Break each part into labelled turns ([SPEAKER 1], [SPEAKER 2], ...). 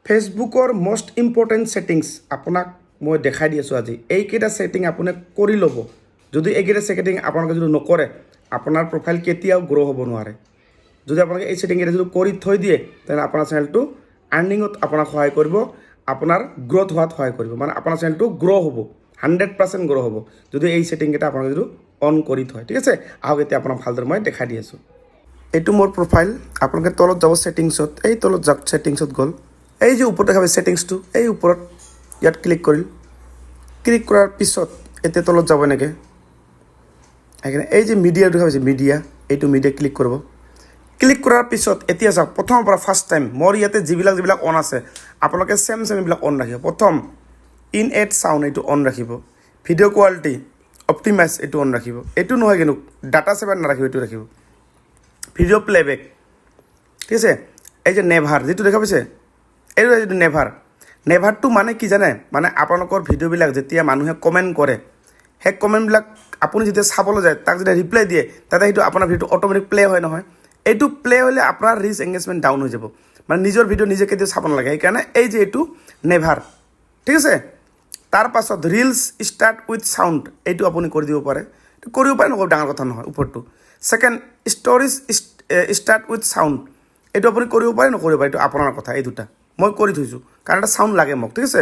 [SPEAKER 1] ফেচবুকৰ most important settings আপোনাক মই দেখাই দি আছোঁ আজি। এইকেইটা ছেটিং আপুনি কৰি ল'ব। যদি এইকেইটা ছেটিং আপোনালোকে যদি নকৰে, আপোনাৰ প্ৰফাইল কেতিয়াও গ্ৰ' হ'ব নোৱাৰে। যদি আপোনালোকে এই ছেটিংকেইটা যদি কৰি থৈ দিয়ে, তেনে আপোনাৰ চেনেলটো আৰ্নিঙত আপোনাক সহায় কৰিব, আপোনাৰ গ্ৰ'থ হোৱাত সহায় কৰিব। মানে আপোনাৰ চেনেলটো গ্ৰ' হ'ব, 100% গ্ৰ' হ'ব, যদি এই ছেটিংকেইটা আপোনালোকে যদি অন কৰি থয়। ঠিক আছে, আহক এতিয়া আপোনাক ভালদৰে মই দেখাই দি আছোঁ। এইটো মোৰ প্ৰফাইল। আপোনালোকে তলত যাব ছেটিংছত, এই তলত যাওক, ছেটিংছত গ'ল। এই যে ওপৰত দেখা পাই ছেটিংছটো, এই ওপৰত ইয়াত ক্লিক কৰিল। ক্লিক কৰাৰ পিছত এতিয়া তলত যাব এনেকৈ। সেইকাৰণে এই যে মিডিয়া দেখা পাইছে, মিডিয়া, এইটো মিডিয়া ক্লিক কৰিব। ক্লিক কৰাৰ পিছত এতিয়া চাওক, প্ৰথমৰ পৰা ফাৰ্ষ্ট টাইম মোৰ ইয়াতে যিবিলাক অন আছে, আপোনালোকে ছেম এইবিলাক অন ৰাখিব। প্ৰথম ইন এড চাউণ্ড এইটো অন ৰাখিব। ভিডিঅ' কোৱালিটি অপটিমাইজ এইটো অন ৰাখিব। এইটো নহয় কিন্তু ডাটা ছেভাৰ নাৰাখিব, এইটো ৰাখিব। ভিডিঅ' প্লেবেক, ঠিক আছে। এই যে নেভাৰ যিটো দেখা পাইছে, এইটো যিটো নেভাৰটো মানে কি জানে, মানে আপোনালোকৰ ভিডিঅ'বিলাক যেতিয়া মানুহে কমেণ্ট কৰে, সেই কমেণ্টবিলাক আপুনি যেতিয়া চাবলৈ যায়, তাক যেতিয়া ৰিপ্লাই দিয়ে, তাতে সেইটো আপোনাৰ ভিডিঅ'টো অট'মেটিক প্লে হয় নহয়। এইটো প্লে হ'লে আপোনাৰ ৰিচ এংগেজমেণ্ট ডাউন হৈ যাব। মানে নিজৰ ভিডিঅ' নিজে কেতিয়াও চাব নালাগে। সেইকাৰণে এই যে এইটো নেভাৰ, ঠিক আছে। তাৰ পাছত ৰিলছ ষ্টাৰ্ট উইথ চাউণ্ড, এইটো আপুনি কৰি দিব পাৰে। কৰিব পাৰে, নকৰিব ডাঙৰ কথা নহয় ওপৰটো। Second stories start with sound, এইটো আপুনি কৰিব পাৰে, নকৰিব পাৰে, এইটো আপোনাৰ কথা। এই দুটা মই কৰি থৈছোঁ, কাৰণ এটা চাউণ্ড লাগে মোক, ঠিক আছে।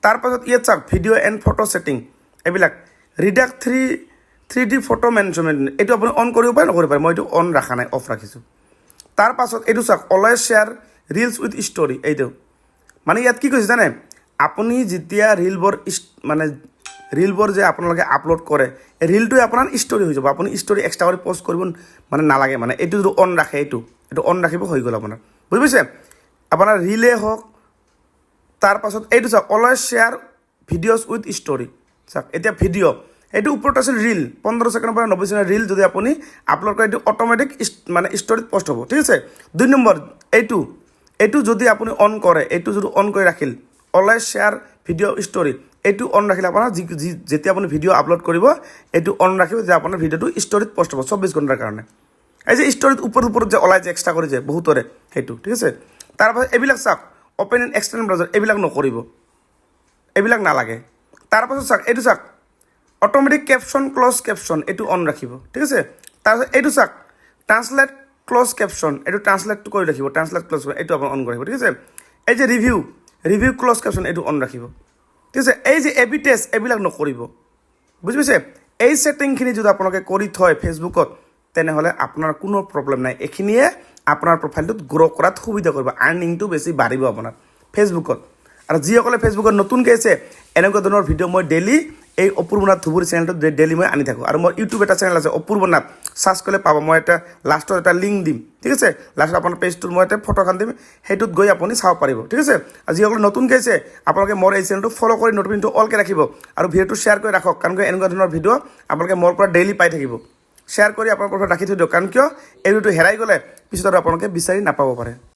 [SPEAKER 1] তাৰপাছত ইয়াত চাওক ভিডিঅ' এণ্ড ফটো ছেটিং, এইবিলাক ৰিডাক্ট 3D ফটো মেনশ্যনমেণ্ট, এইটো আপুনি অন কৰিব পাৰে, নকৰিব পাৰে। মই এইটো অন ৰখা নাই, অফ ৰাখিছোঁ। তাৰপাছত এইটো চাওক always share reels with story, এইটো মানে ইয়াত কি কৈছে জানে, আপুনি যেতিয়া ৰিলবোৰ যে আপোনালোকে আপলোড কৰে, এই ৰিলটোৱে আপোনাৰ ষ্টৰি হৈ যাব। আপুনি ষ্টৰি এক্সট্ৰা কৰি পষ্ট কৰিব মানে নালাগে। মানে এইটো যদি অন ৰাখে, এইটো অন ৰাখিব, হৈ গ'ল আপোনাৰ, বুজি পাইছে। আপোনাৰ ৰিলেই হওক। তাৰপাছত এইটো চাওক always share videos with story, চাওক এতিয়া ভিডিঅ', এইটো ওপৰত আছিল ৰিল, 15 ছেকেণ্ডৰ পৰা 90 ছেকেণ্ডৰ ৰিল যদি আপুনি আপলোড কৰে, এইটো অট'মেটিক মানে ষ্টৰিত পষ্ট হ'ব, ঠিক আছে। 2 নম্বৰ এইটো যদি আপুনি অন কৰে, এইটো যদি অন কৰি ৰাখিল, অলৱেজ শ্বেয়াৰ ভিডিঅ' ষ্টৰি, এইটো অন ৰাখিলে আপোনাৰ যেতিয়া আপুনি ভিডিঅ' আপলোড কৰিব, এইটো অন ৰাখিব, যে আপোনাৰ ভিডিঅ'টো ষ্টৰিত পষ্ট হ'ব 24 ঘণ্টাৰ কাৰণে। এই যে ষ্টৰিত ওপৰত যে ওলাই যে এক্সট্ৰা কৰি যে বহুতৰে, সেইটো ঠিক আছে। তাৰপাছত এইবিলাক চাওক অ'পেন ইন এক্সটাৰ্নেল ব্ৰাউজাৰ, এইবিলাক নকৰিব, এইবিলাক নালাগে। তাৰপাছত চাওক এইটো চাওক অট'মেটিক কেপশ্যন ক্লজ কেপশ্যন, এইটো অন ৰাখিব, ঠিক আছে। তাৰপিছত এইটো চাওক ট্ৰান্সলেট ক্লজ কেপশ্যন, এইটো ট্ৰান্সলেটটো কৰি ৰাখিব, ট্ৰান্সলেট ক্লজ, এইটো আপুনি অন কৰিব, ঠিক আছে। এই যে ৰিভিউ ক্লজ কেপশ্যন, এইটো অন ৰাখিব, ঠিক আছে। এই যে এবি টেষ্ট, এইবিলাক নকৰিব, বুজি পাইছে। এই ছেটিংখিনি যদি আপোনালোকে কৰি থয় ফেচবুকত, তেনেহ'লে আপোনাৰ কোনো প্ৰব্লেম নাই। এইখিনিয়ে আপোনাৰ প্ৰফাইলটোত গ্ৰ' কৰাত সুবিধা কৰিব, আৰ্নিংটো বেছি বাঢ়িব আপোনাৰ ফেচবুকত। আৰু যিসকলে ফেচবুকত নতুনকৈ আছে, এনেকুৱা ধৰণৰ ভিডিঅ' মই ডেইলি এই অপূৰ্বনাথ ধুবুৰী চেনেলটোত ডেইলি মই আনি থাকোঁ। আৰু মোৰ ইউটিউব এটা চেনেল আছে অপূৰ্বনাথ, চাৰ্চ কৰিলে পাব। মই এটা লাষ্টত এটা লিংক দিম, ঠিক আছে। লাষ্টত আপোনাৰ পেজটোত মই এটা ফটোখন দিম, সেইটোত গৈ আপুনি চাব পাৰিব, ঠিক আছে। আৰু যিসকলে নতুনকৈ আছে, আপোনালোকে মোৰ এই চেনেলটো ফ'ল' কৰি নটিফিকেশ্যনটো অলকৈ ৰাখিব, আৰু ভিডিঅ'টো শ্বেয়াৰ কৰি ৰাখক, কাৰণ এনেকুৱা ধৰণৰ ভিডিঅ' আপোনালোকে মোৰ পৰা ডেইলি পাই থাকিব। শ্বেয়াৰ কৰি আপোনাৰ পৰা ৰাখি থৈ দিয়ক, কাৰণ কিয় এই ভিডিঅ'টো হেৰাই গ'লে পিছত আৰু আপোনালোকে বিচাৰি নাপাব পাৰে।